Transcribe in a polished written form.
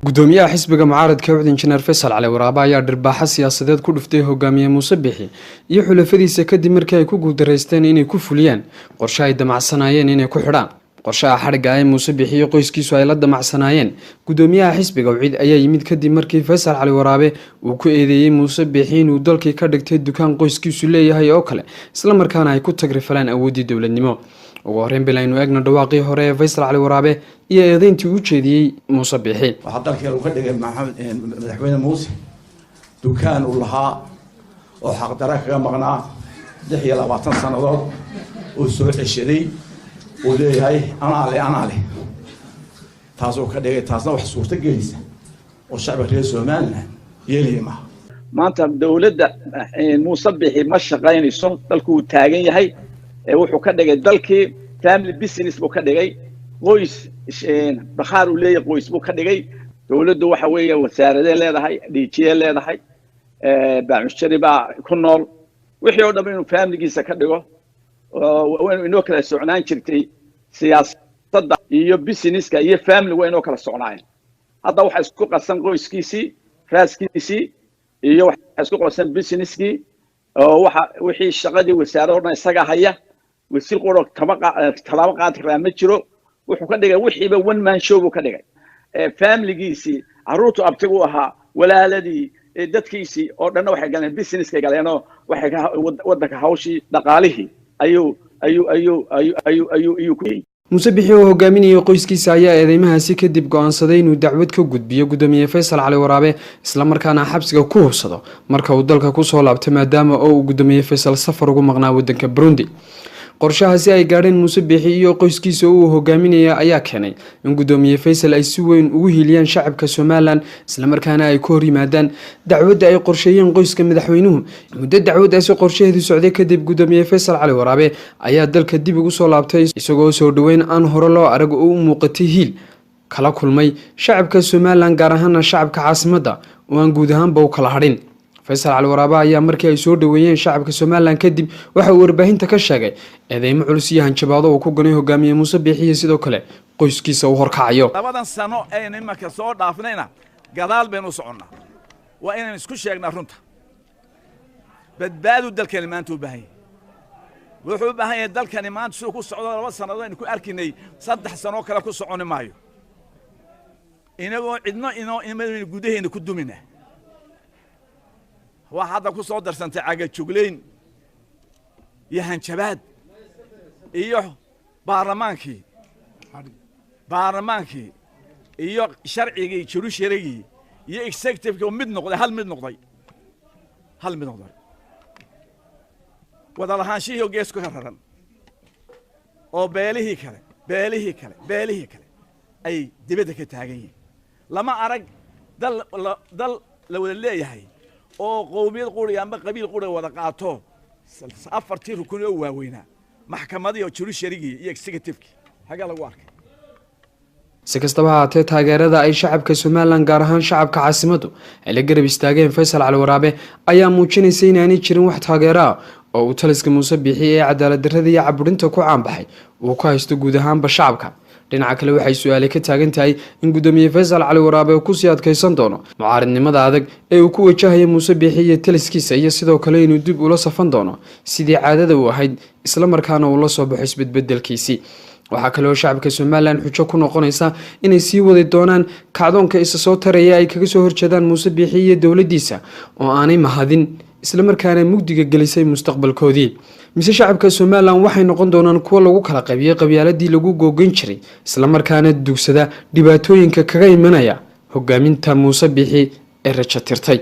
gudoomiyaha xisbiga mucaaradka wacdi injineer Faysal Cali Waraabe ayaa dhirbaaxa siyaasadeed ku dhuftay hogaamiye Muuse Bixi iyo xulafadiisa kadib markii ay ku guuldareysteen inay ku fuliyaan qorshe ay damacsanayeen inay ku xidhaan qorshaha xariga ay Muuse Bixi iyo qoyskiisu ay la damacsanayeen gudoomiyaha xisbiga wacdi ayaa yimid kadib markii Faysal Cali Waraabe uu ku eedeeyay Muuse Bixi inuu dalkii ka dhigtay dukaan qoyskiisu leeyahay oo kale isla markaana ay ku tagrifalaan awoodii dawladnimo ugu horreyn bilaynu eegna dhawaaqii hore ee Faysal Cali Waraabe iyo eedeyntii uu jeediyay Muuse Bixi waxa dalkii uu ka dhigay madaxweyne Muuse dukaan uu lahaa oo xaq dara kaga maqnaa 26 sanadood oo soo ceshaday oo leeyahay ana le taasoo ka dhigay taasna wax suurta gelisa oo shacabka reer Soomaaliya yeeliyma maanta dawladda Muuse Bixi ma shaqaynayso dalku uu taagan yahay wuxuu ka dhigay dalkii family business buu ka dhigay qoys bakhaar uu leeyahay qoys buu ka dhigay dawladdu waxa weeye wasaarada leedahay DG leedahay baamushari baa ku nool wixii oo dhan inuu family-giisa ka dhigo oo inuu kala socnaan jirtay siyaasadda iyo business-ka iyo family-gu inuu kala socnaayeen hadda waxa isku qasan qoyskiisii raaskiisii iyo waxa isku qasan business-kii oo waxa wixii shaqadii wasaaradda isaga haya wasiir qoro kala qaad ma jiro wuxuu ka dhigay wixiiba one man show buu ka dhigay family-giisii caruurtu abtigu ahaa walaaladii dadkiisii oo dhan waxay galeen business-ka galeen oo waxay wadanka hawshii dhaqaalihii ayuu ku yiri Muuse Bixi oo hogaaminayay qoyskiisa ayaa eedeymahaasi kadib go'aansaday inuu dacwad ka gudbiyo gudoomiye Faysal Cali Waraabe isla markaana xabsiga ku hubsado marka uu dalka ku soo laabtay maadaama uu gudoomiye Faysal safar ugu maqnaa wadanka Burundi qorshahaasi ay gaadheen Muuse Bixi iyo qoyskiisa uu hogaaminaya ayaa keenay in gudoomiye Faysal ay si weyn ugu hiiliyaan shacabka Soomaaliland isla markaana ay ku hor yimaadaan dacwadda ay qorsheeyeen qoyska madaxweynuhu muddo dacwadaasi qorshaheedu socday kadib gudoomiye Faysal Cali Waraabe ayaa dalka dib ugu soo laabtay isagoo soo dhaweyn aan hore loo arag oo u muuqatay hiil kala kulmay shacabka Soomaaliland gaar ahaan shacabka caasimadda oo aan guud ahaanba u kala hadhin Faysal Cali Waraabe ayaa markii ay soo dhaweeyeen shacabka Soomaaliland kadib waxa uu warbaahinta ka sheegay eedeymo culus iyo hanjabaado uu ku ganay hogaamiye Muuse Bixi sidoo kale qoyskiisa uu horkacayo labadan sano ay nimanka soo dhaafnayna gadaal baynu soconnaa waa inaan isku sheegnaa runta badbaadu dalkani maanta u baahan yahay wuxuu u baahan yahay dalkani maanta soo ku socdo 2 sanadood aynu ku arkinay 3 sano kale ku socon maayo inagoo cidno inoo gudaheena ku dumina waxaad ku soo darsantay caga jugleyn iyo hanjabaad iyo baarlamaankii iyo sharcigii jurusharigii iyo executive mid noqday hal mid noqday wada lahaanshihii gees ku raran oo beelihii kale ay dibadda ka taagan yihiin lama arag dal la wada leeyahay oo qowmiyad quriga ama qabiil quriga wada qaato 4 rukun oo waaweynaa maxkamadii oo jurusharigii iyo executive-kii haga lagu arkay si kastaba haatee taageerada ay shacabka Soomaaliland gaar ahaan shacabka caasimaddu ay la garab istaageen Faysal Cali Waraabe ayaa muujinaysa inaanay jirin wax taageero ah oo uu taliska Muuse Bixi ee cadaalad darrada iyo caburinta ku caanbaxay uu ka haysto guud ahaanba shacabka dhinaca kale waxay su'aale ka taagan tahay in gudoomiye Faysal Cali Waraabe uu ku sii adkaysan doono mucaaradnimada adag ee uu ku wajahayo Muuse Bixi iyo taliskiisa iyo sidoo kale inuu dib ula safan doono sidii caadada u ahayd isla markaana uu la soo baxo isbedbedelkiisii waxa kale oo shacabka Soomaaliland xujo ku noqonaysa inay sii wadi doonaan kacdoonka isa soo taraya ay kaga soo horjeedaan Muuse Bixi iyo dawladdiisa oo aanay mahadin isla markaana mugdiga gelisay mustaqbalkoodii mise shacabka Soomaaliland waxay noqon doonaan kuwa lagu kala qaybiyay qabyaaladii lagu googan jiray isla markaana dugsada dhibaatooyinka kaga imanaya hogaaminta Muuse Bixi ee rajo tirtay